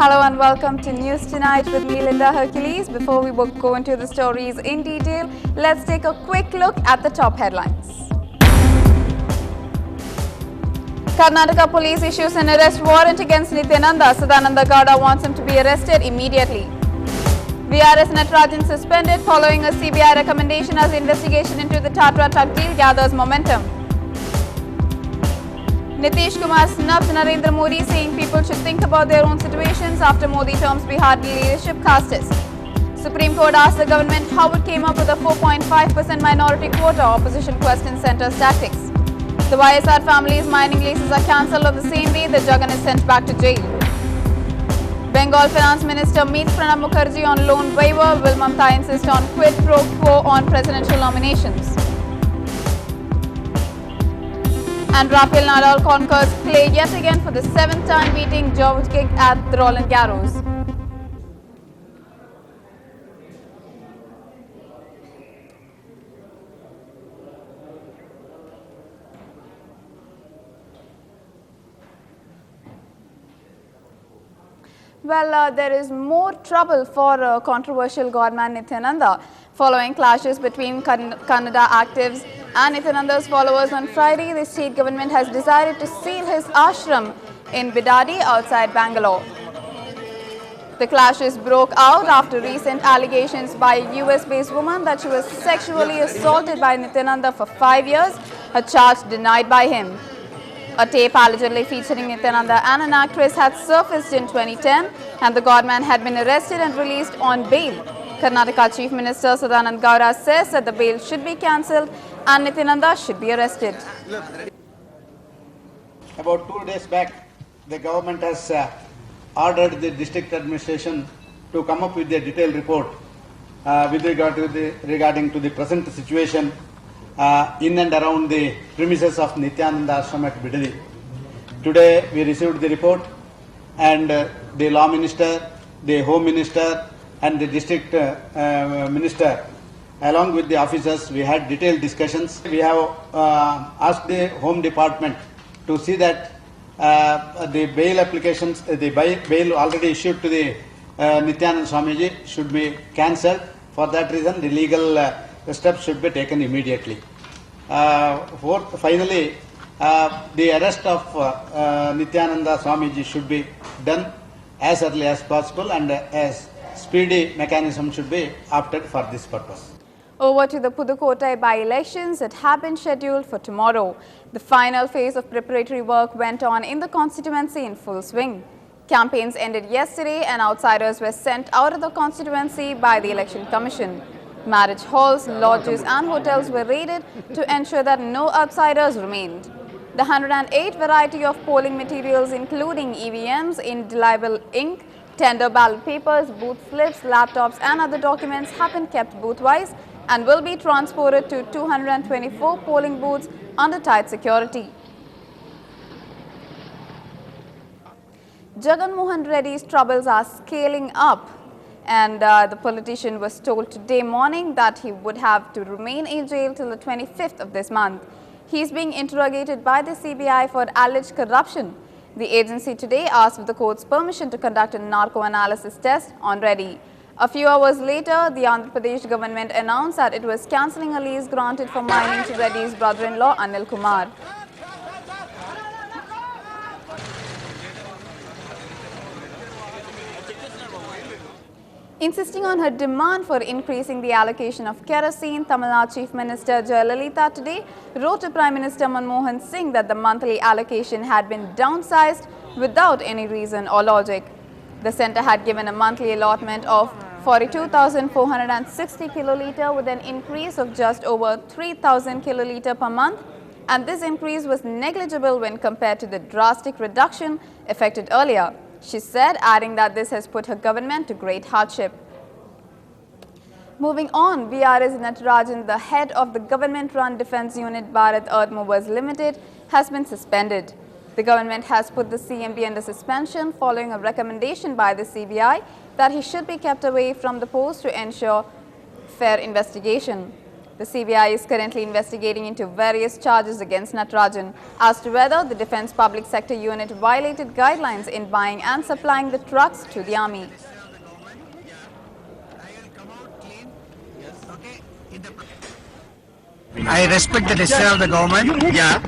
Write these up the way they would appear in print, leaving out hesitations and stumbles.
Hello and welcome to News Tonight with me, Linda Hercules. Before we go into the stories in detail, let's take a quick look at the top headlines. Karnataka police issues an arrest warrant against Nityananda. Sadananda Gowda wants him to be arrested immediately. VRS Natarajan suspended following a CBI recommendation as investigation into the Tatra truck deal gathers momentum. Nitish Kumar snubbed Narendra Modi, saying people should think about their own situations after Modi terms Bihar leadership casteist. Supreme Court asked the government how it came up with a 4.5% minority quota. Opposition questions centre's tactics. The YSR family's mining leases are cancelled on the same day the Jagan is sent back to jail. Bengal Finance Minister meets Pranab Mukherjee on loan waiver. Will Mamta insist on quid pro quo on presidential nominations? And Rafael Nadal conquers clay yet again for the 7th time, beating Djokovic at the Roland Garros. Well, there is more trouble for controversial godman Nityananda following clashes between Kannada actives and Nityananda's followers. On Friday, the state government has decided to seal his ashram in Bidadi outside Bangalore. The clashes broke out after recent allegations by a US-based woman that she was sexually assaulted by Nityananda for 5 years, a charge denied by him. A tape allegedly featuring Nityananda and an actress had surfaced in 2010 and the godman had been arrested and released on bail. Karnataka Chief Minister Sadananda Gowda says that the bail should be cancelled and Nityananda should be arrested. About 2 days back, the government has ordered the district administration to come up with a detailed report with regarding to the present situation in and around the premises of Nityananda Ashram at Bidadi. Today we received the report and the law minister, the home minister and the district minister along with the officers, we had detailed discussions. We have asked the home department to see that the bail applications, the bail already issued to the Nityananda Swamiji should be cancelled. For that reason, the legal steps should be taken immediately. Finally, the arrest of Nityananda Swamiji should be done as early as possible and as speedy mechanism should be opted for this purpose. Over to the Pudukkottai by-elections that have been scheduled for tomorrow. The final phase of preparatory work went on in the constituency in full swing. Campaigns ended yesterday and outsiders were sent out of the constituency by the Election Commission. Marriage halls, lodges and hotels were raided to ensure that no outsiders remained. The 108 variety of polling materials including EVMs, indelible ink, tender ballot papers, booth slips, laptops and other documents have been kept booth-wise and will be transported to 224 polling booths under tight security. Jagan Mohan Reddy's troubles are scaling up and the politician was told today morning that he would have to remain in jail till the 25th of this month. He is being interrogated by the CBI for alleged corruption. The agency today asked for the court's permission to conduct a narco-analysis test on Reddy. A few hours later, the Andhra Pradesh government announced that it was cancelling a lease granted for mining to Reddy's brother-in-law Anil Kumar. Insisting on her demand for increasing the allocation of kerosene, Tamil Nadu Chief Minister Jayalalitha today wrote to Prime Minister Manmohan Singh that the monthly allocation had been downsized without any reason or logic. The centre had given a monthly allotment of 42,460 kilolitre with an increase of just over 3,000 kilolitre per month, and this increase was negligible when compared to the drastic reduction effected earlier, she said, adding that this has put her government to great hardship. Moving on, VRS Natarajan, the head of the government-run defence unit Bharat Earth Movers Limited, has been suspended. The government has put the CMD under suspension following a recommendation by the CBI that he should be kept away from the post to ensure fair investigation. The CBI is currently investigating into various charges against Natarajan as to whether the Defence Public Sector Unit violated guidelines in buying and supplying the trucks to the army. I respect the decision of the government. Yeah.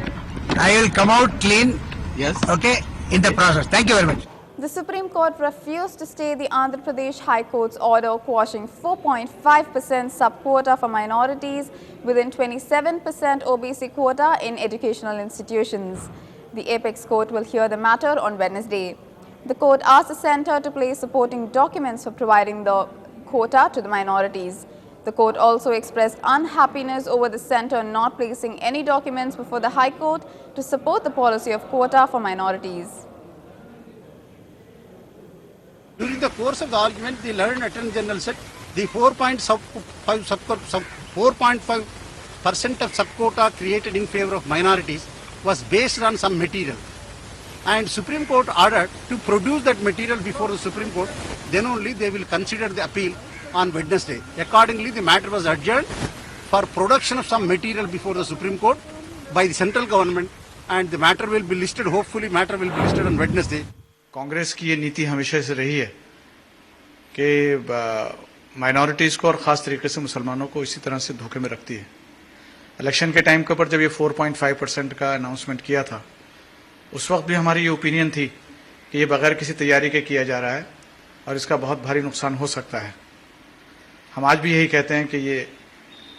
I will come out clean. Yes. Okay. In the process. Thank you very much. The Supreme Court refused to stay the Andhra Pradesh High Court's order quashing 4.5% sub-quota for minorities within 27% OBC quota in educational institutions. The Apex Court will hear the matter on Wednesday. The court asked the centre to place supporting documents for providing the quota to the minorities. The court also expressed unhappiness over the centre not placing any documents before the High Court to support the policy of quota for minorities. During the course of the argument, the learned Attorney General said the 4.5% of subquota created in favor of minorities was based on some material. And Supreme Court ordered to produce that material before the Supreme Court. Then only they will consider the appeal on Wednesday. Accordingly, the matter was adjourned for production of some material before the Supreme Court by the central government, and the matter will be listed, hopefully matter will be listed on Wednesday. Congress की ये नीति हमेशा से रही है कि minorities को और ख़ास तरीके से मुसलमानों को इसी तरह से धोखे में रखती है। इलेक्शन के टाइम के ऊपर जब ये 4.5% का अनाउंसमेंट किया था, उस वक्त भी हमारी ये ओपिनियन थी कि ये बगैर किसी तैयारी के किया जा रहा है और इसका बहुत भारी नुकसान हो सकता है। हम आज भी यही कहते हैं कि ये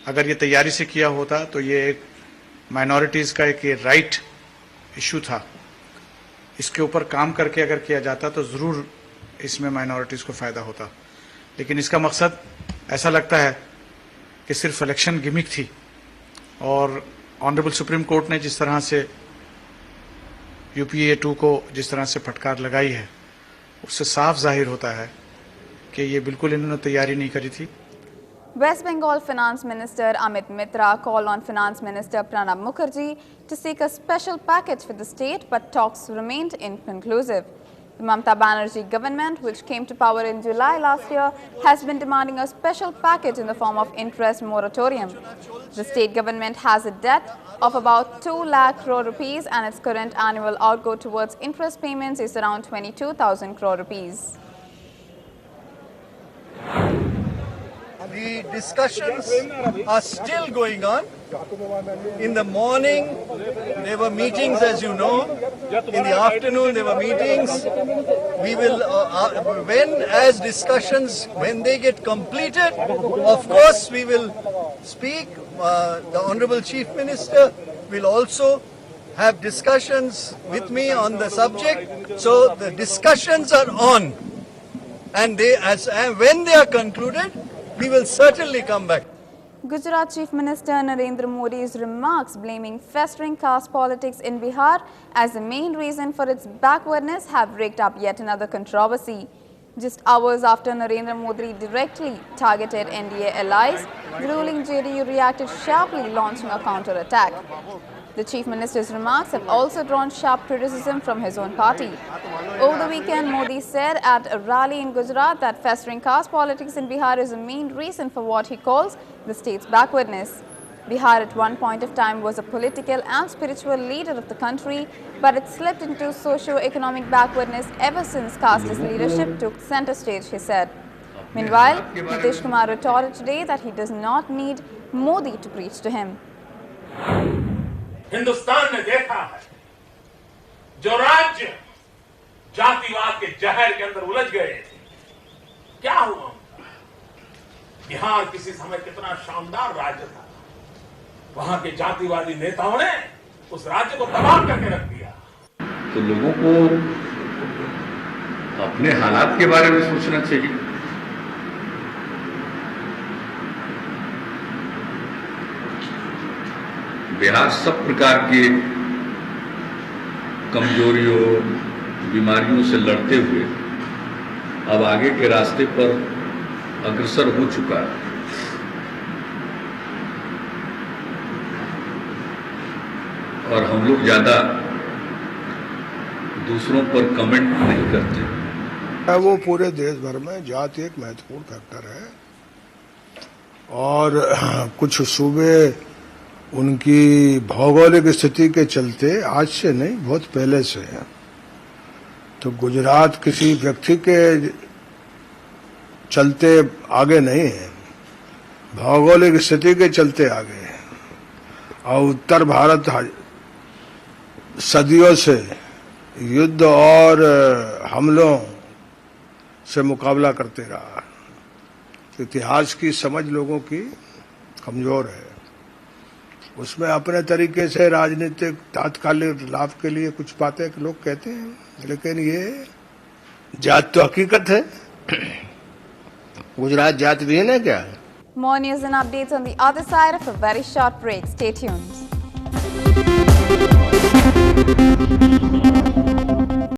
अगर ये तैयारी से किया होता तो ये एक माइनॉरिटीज़ का एक राइट इशू था। इसके ऊपर काम करके अगर किया जाता तो ज़रूर इसमें माइनॉरिटीज़ को फ़ायदा होता, लेकिन इसका मकसद ऐसा लगता है कि सिर्फ इलेक्शन गिमिक थी। और ऑनरेबल सुप्रीम कोर्ट ने जिस तरह से UPA 2 को जिस तरह से फटकार लगाई है, उससे साफ जाहिर होता है कि ये बिल्कुल इन्होंने तैयारी नहीं करी थी। West Bengal Finance Minister Amit Mitra called on Finance Minister Pranab Mukherjee to seek a special package for the state, but talks remained inconclusive. The Mamata Banerjee government, which came to power in July last year, has been demanding a special package in the form of interest moratorium. The state government has a debt of about 2 lakh crore rupees and its current annual outgo towards interest payments is around 22,000 crore rupees. The discussions are still going on. In the morning, there were meetings, as you know. In the afternoon, there were meetings. We will, when they get completed, of course, we will speak. The Honorable Chief Minister will also have discussions with me on the subject. So the discussions are on, and when they are concluded, we will certainly come back. Gujarat Chief Minister Narendra Modi's remarks blaming festering caste politics in Bihar as the main reason for its backwardness have raked up yet another controversy. Just hours after Narendra Modi directly targeted NDA allies, the ruling JDU reacted sharply, launching a counter-attack. The Chief Minister's remarks have also drawn sharp criticism from his own party. Over the weekend, Modi said at a rally in Gujarat that festering caste politics in Bihar is the main reason for what he calls the state's backwardness. Bihar at one point of time was a political and spiritual leader of the country, but it slipped into socio-economic backwardness ever since casteist leadership took center stage, he said. Meanwhile, Nitish Kumar retorted today that he does not need Modi to preach to him. Hindustan ने देखा है जो राज्य जातिवाद के जहर के अंदर उलझ गए थे, क्या हुआ? बिहार किसी समय कितना शानदार राज्य था, वहां के जातिवादी नेताओं ने उस राज्य को तबाह करके रख दिया। तो लोगों को अपने हालात के बारे में सोचना चाहिए। बिहार सब प्रकार के कमजोरियों, बीमारियों से लड़ते हुए अब आगे के रास्ते पर अग्रसर हो चुका है। और हम लोग ज्यादा दूसरों पर कमेंट नहीं करते। वो पूरे देश भर में जाति एक महत्वपूर्ण फैक्टर है और कुछ सूबे उनकी भौगोलिक स्थिति के चलते आज से नहीं बहुत पहले से है। तो गुजरात किसी व्यक्ति के चलते आगे नहीं है, भौगोलिक स्थिति के चलते आगे है। और उत्तर भारत सदियों से युद्ध और हमलों से मुकाबला करते रहा। इतिहास की समझ लोगों की कमजोर है, उसमें अपने तरीके से राजनीतिक तात्कालिक लाभ के लिए कुछ बातें लोग कहते हैं, लेकिन ये जात तो हकीकत है। गुजरात जात भी है ना क्या? More news and updates on the other side of a very short break. Stay tuned.